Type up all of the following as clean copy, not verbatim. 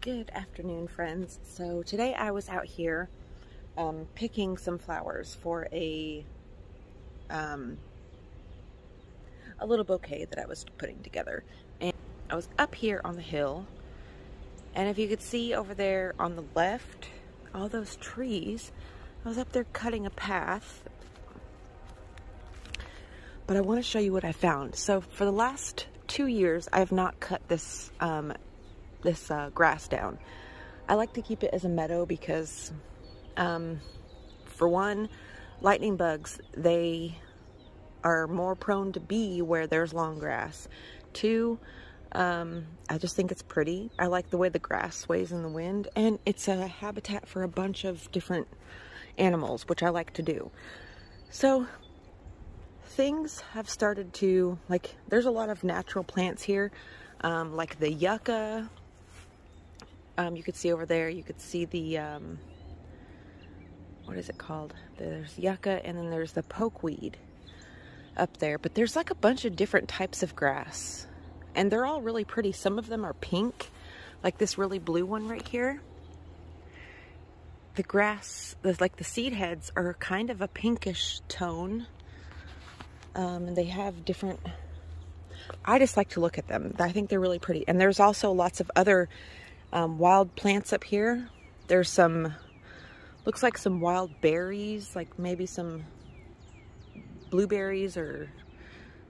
Good afternoon, friends. So today I was out here picking some flowers for a little bouquet that I was putting together. And I was up here on the hill, and if you could see over there on the left, all those trees, I was up there cutting a path. But I want to show you what I found. So for the last 2 years, I have not cut this grass down. I like to keep it as a meadow because, for one, lightning bugs, they are more prone to be where there's long grass. Two, I just think it's pretty. I like the way the grass sways in the wind, and it's a habitat for a bunch of different animals, which I like to do. So things have started to, like, there's a lot of natural plants here, like the yucca. You could see over there, you could see the, what is it called? There's yucca, and then there's the pokeweed up there. But there's like a bunch of different types of grass, and they're all really pretty. Some of them are pink, like this really blue one right here. The grass, like the seed heads, are kind of a pinkish tone. And they have different, I just like to look at them. I think they're really pretty. And there's also lots of other wild plants up here. There's some, looks like some wild berries, like maybe some blueberries or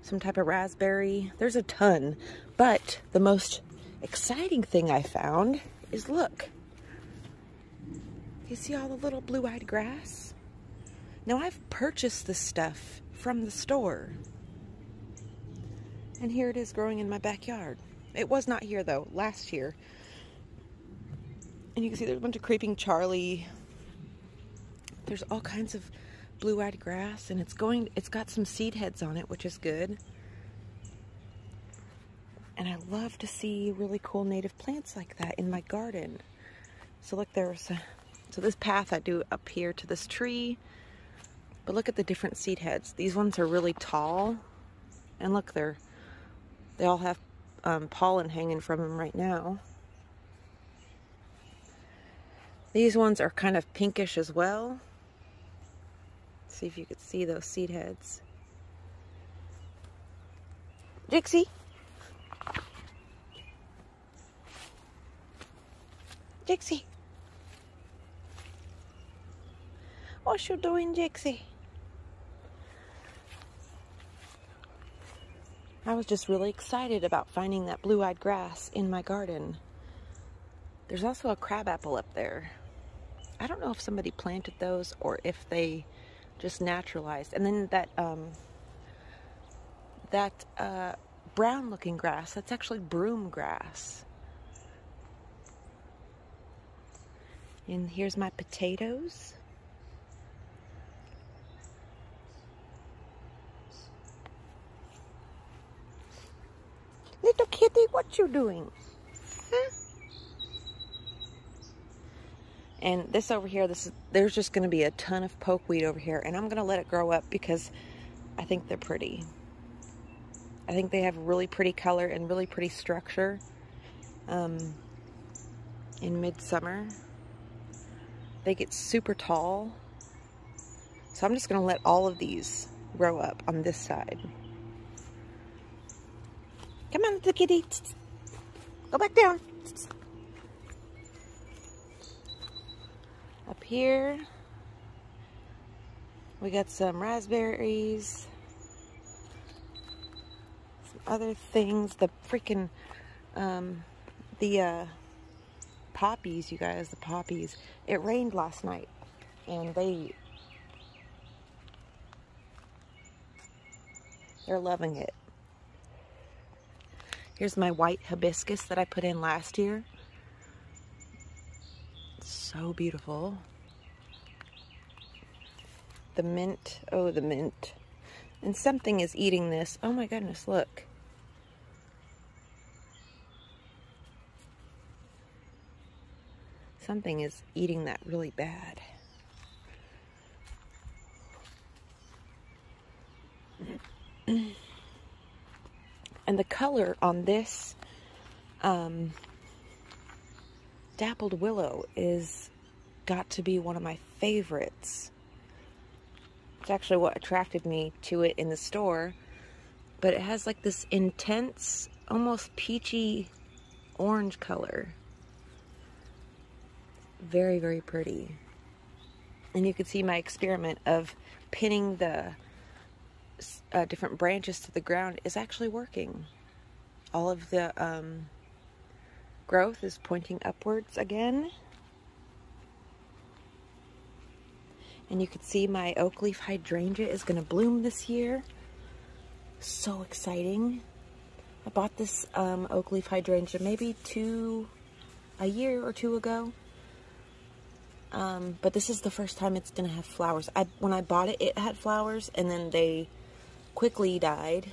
some type of raspberry. There's a ton. But the most exciting thing I found is, look. You see all the little blue-eyed grass? Now, I've purchased this stuff from the store, and here it is growing in my backyard. It was not here though, last year. And you can see there's a bunch of creeping Charlie. There's all kinds of blue-eyed grass, and it's got some seed heads on it, which is good. And I love to see really cool native plants like that in my garden. So look, so this path I do up here to this tree. But look at the different seed heads. These ones are really tall. And look, they all have pollen hanging from them right now. These ones are kind of pinkish as well. See if you could see those seed heads. Jixie! Jixie! What you doing, Jixie? I was just really excited about finding that blue-eyed grass in my garden. There's also a crabapple up there. I don't know if somebody planted those or if they just naturalized. And then that brown-looking grass, that's actually broom grass. And here's my potatoes. Little kitty, what you doing? Huh? And this over here, there's just going to be a ton of pokeweed over here, and I'm going to let it grow up because I think they're pretty. I think they have really pretty color and really pretty structure in midsummer. They get super tall. So I'm just going to let all of these grow up on this side. Come on, little kitty. Go back down. Up here, we got some raspberries, some other things. The freaking, the poppies, you guys, the poppies. It rained last night, and they're loving it. Here's my white hibiscus that I put in last year. So beautiful. The mint, oh, the mint. And something is eating this. Oh my goodness, look. Something is eating that really bad. And the color on this dappled willow is got to be one of my favorites. It's actually what attracted me to it in the store. But it has like this intense, almost peachy orange color. Very, very pretty. And you can see my experiment of pinning the different branches to the ground is actually working. All of the growth is pointing upwards again. And you can see my oak leaf hydrangea is going to bloom this year. So exciting. I bought this oak leaf hydrangea maybe a year or two ago. But this is the first time it's going to have flowers. When I bought it, it had flowers, and then they quickly died.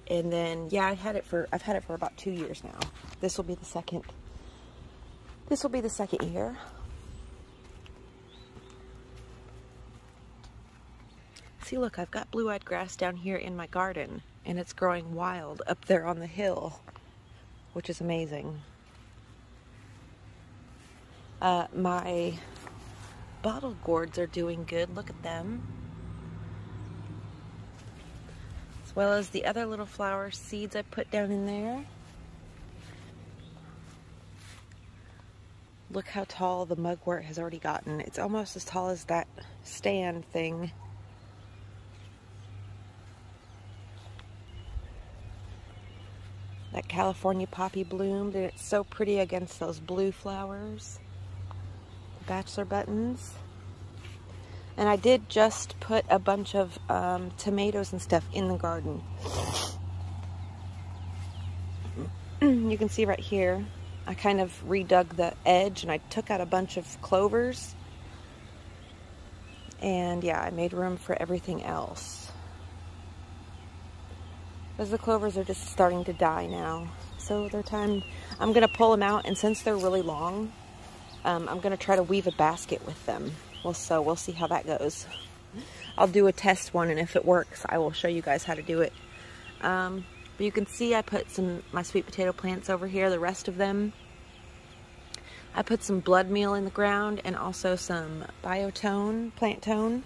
And then, yeah, I've had it for about 2 years now. This will be the second year. See, look, I've got blue-eyed grass down here in my garden, and it's growing wild up there on the hill, which is amazing. My bottle gourds are doing good. Look at them. As well as the other little flower seeds I put down in there. Look how tall the mugwort has already gotten. It's almost as tall as that stand thing. That California poppy bloomed, and it's so pretty against those blue flowers. The bachelor buttons. And I did just put a bunch of tomatoes and stuff in the garden. You can see right here, I kind of redug the edge and I took out a bunch of clovers. And yeah, I made room for everything else. Because the clovers are just starting to die now. So they're time, I'm going to pull them out, and since they're really long, I'm going to try to weave a basket with them. So we'll see how that goes. I'll do a test one, and if it works, I will show you guys how to do it. But you can see I put my sweet potato plants over here, the rest of them. I put some blood meal in the ground and also some biotone, plant tone.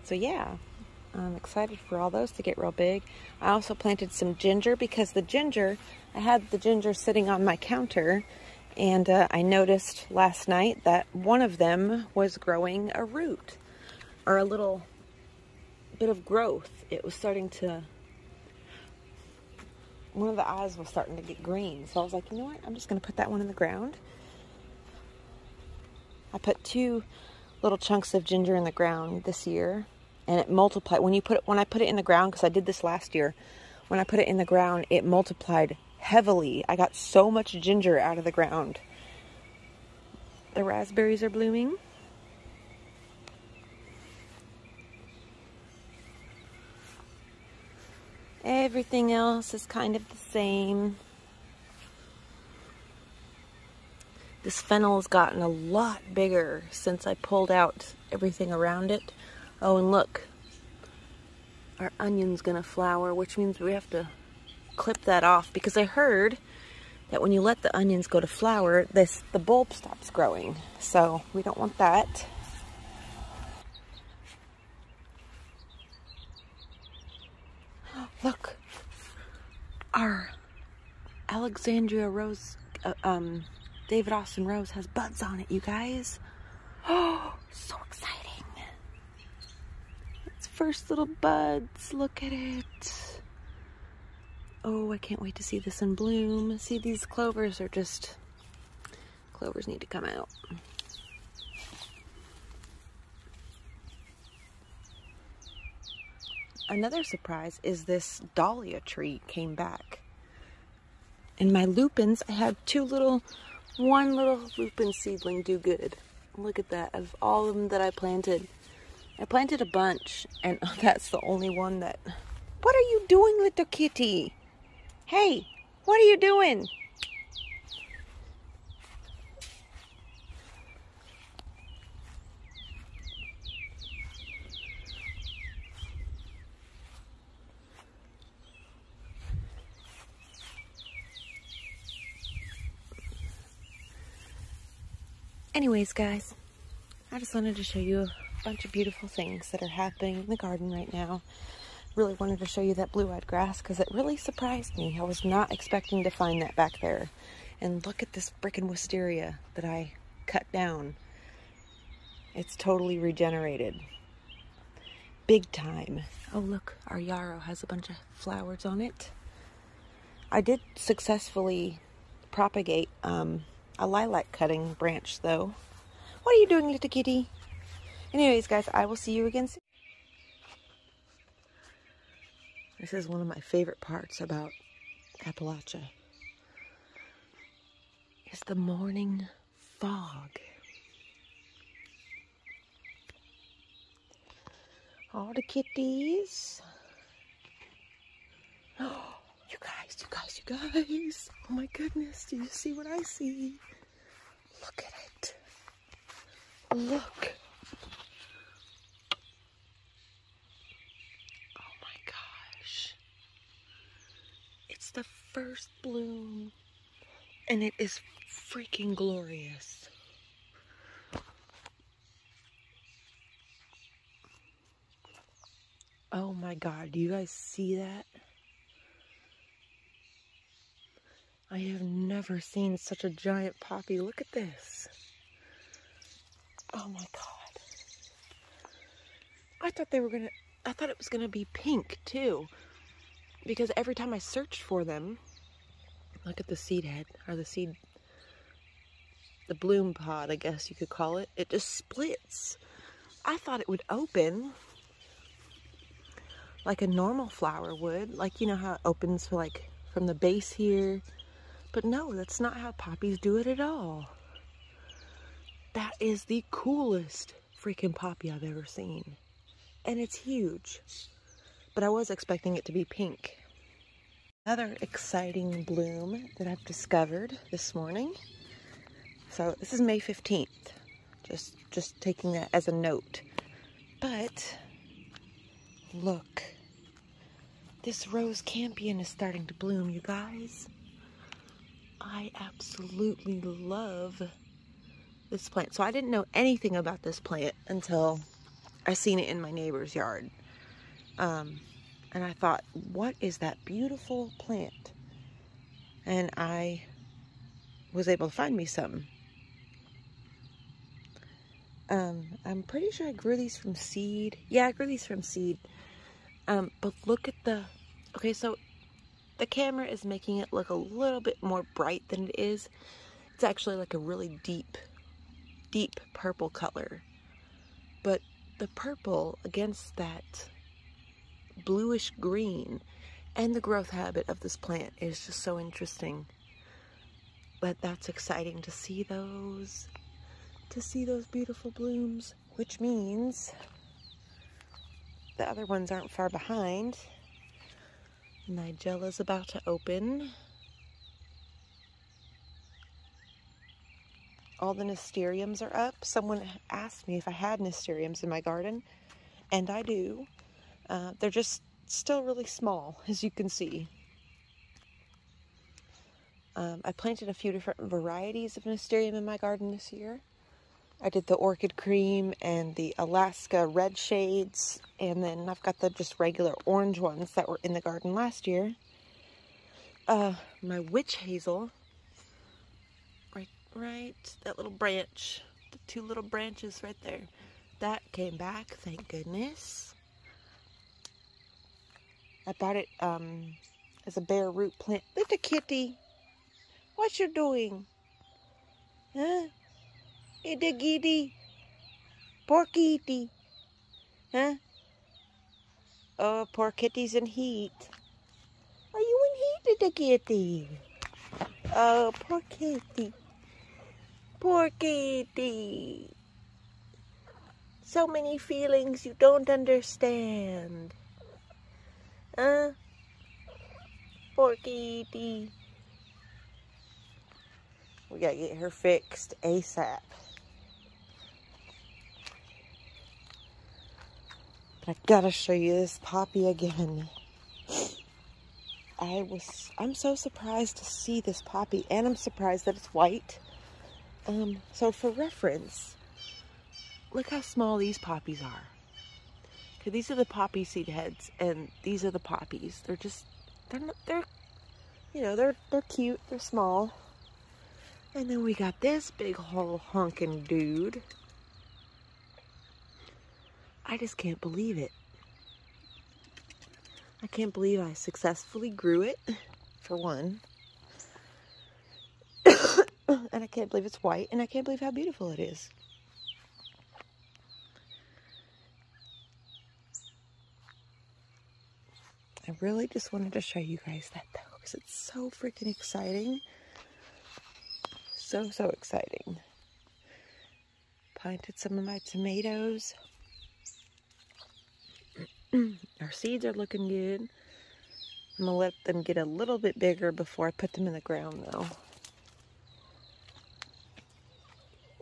So yeah, I'm excited for all those to get real big. I also planted some ginger because I had the ginger sitting on my counter, and I noticed last night that one of them was growing a root, or a little bit of growth. It was starting to, one of the eyes was starting to get green. So I was like, you know what, I'm just going to put that one in the ground. I put 2 little chunks of ginger in the ground this year, and it multiplied. When I put it in the ground, because I did this last year, when I put it in the ground, it multiplied heavily. I got so much ginger out of the ground. The raspberries are blooming. Everything else is kind of the same. This fennel's gotten a lot bigger since I pulled out everything around it. Oh, and look, our onion's gonna flower, which means we have to clip that off, because I heard that when you let the onions go to flower, the bulb stops growing. So we don't want that. Look, our Alexandria rose, David Austin rose has buds on it, you guys. Oh, so exciting. Its first little buds, look at it. Oh, I can't wait to see this in bloom. See, these clovers need to come out. Another surprise is this dahlia tree came back. And my lupins, I had one little lupin seedling do good. Look at that, of all of them that I planted. I planted a bunch, and that's the only one that... What are you doing, little kitty? Hey, what are you doing? Anyways, guys, I just wanted to show you a bunch of beautiful things that are happening in the garden right now. Really wanted to show you that blue-eyed grass because it really surprised me. I was not expecting to find that back there. And look at this frickin' wisteria that I cut down. It's totally regenerated. Big time. Oh, look, our yarrow has a bunch of flowers on it. I did successfully propagate a lilac cutting branch, though. What are you doing, little kitty? Anyways, guys, I will see you again soon. This is one of my favorite parts about Appalachia. It's the morning fog. All the kitties. Oh, you guys. Oh my goodness, do you see what I see? Look at it. Look. Oh my gosh. It's the first bloom. And it is freaking glorious. Oh my God, do you guys see that? I have never seen such a giant poppy. Look at this. Oh my God. I thought it was gonna be pink too. Because every time I searched for them, look at the seed head, or the bloom pod, I guess you could call it. It just splits. I thought it would open like a normal flower would. Like, you know how it opens for like from the base here. But no, that's not how poppies do it at all. That is the coolest freaking poppy I've ever seen. And it's huge. But I was expecting it to be pink. Another exciting bloom that I've discovered this morning. So this is May 15th. Just taking that as a note. But look. This rose campion is starting to bloom, you guys. I absolutely love this plant. So I didn't know anything about this plant until I seen it in my neighbor's yard. And I thought, what is that beautiful plant? And I was able to find me some. I'm pretty sure I grew these from seed. Yeah, I grew these from seed. But look at okay, so the camera is making it look a little bit more bright than it is. It's actually like a really deep purple color. But the purple against that bluish green and the growth habit of this plant is just so interesting. But that's exciting to see those beautiful blooms, which means the other ones aren't far behind. Nigella's about to open. All the nasturtiums are up. Someone asked me if I had nasturtiums in my garden, and I do. They're just still really small, as you can see. I planted a few different varieties of nasturtium in my garden this year. I did the orchid cream and the Alaska red shades, and then I've got the just regular orange ones that were in the garden last year. My witch hazel, right, that little branch, the two little branches right there, that came back, thank goodness. I bought it as a bare root plant. Little kitty, what you doing? Huh? Itty giddy, poor kitty, huh? Oh, poor kitty's in heat. Are you in heat, little kitty? Oh, poor kitty, poor kitty. So many feelings you don't understand, huh? Poor kitty. We gotta get her fixed ASAP. I gotta show you this poppy again. I'm so surprised to see this poppy, and I'm surprised that it's white. So for reference, look how small these poppies are. Okay, these are the poppy seed heads, and these are the poppies. They're just, they're cute, they're small. And then we got this big whole honkin' dude. I just can't believe it. I can't believe I successfully grew it, for one. And I can't believe it's white, and I can't believe how beautiful it is. I really just wanted to show you guys that though, because it's so freaking exciting. So exciting. Planted some of my tomatoes. Our seeds are looking good. I'm gonna let them get a little bit bigger before I put them in the ground though.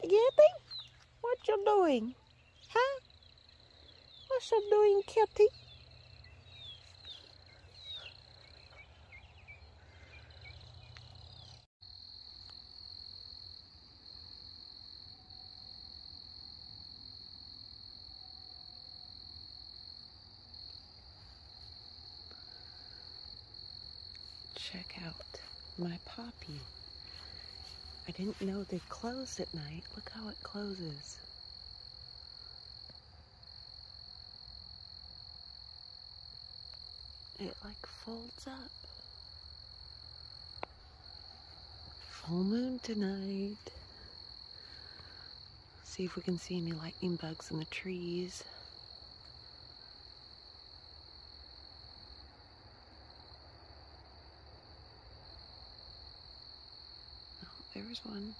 Kitty? What you doing? Huh? What you doing, Kitty? Check out my poppy. I didn't know they closed at night. Look how it closes. It like folds up. Full moon tonight. See if we can see any lightning bugs in the trees. Oh, there's one.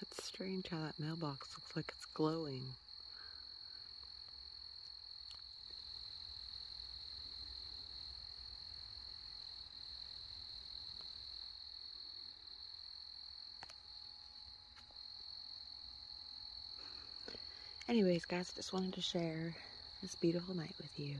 It's strange how that mailbox looks like it's glowing. Anyways, guys, just wanted to share this beautiful night with you.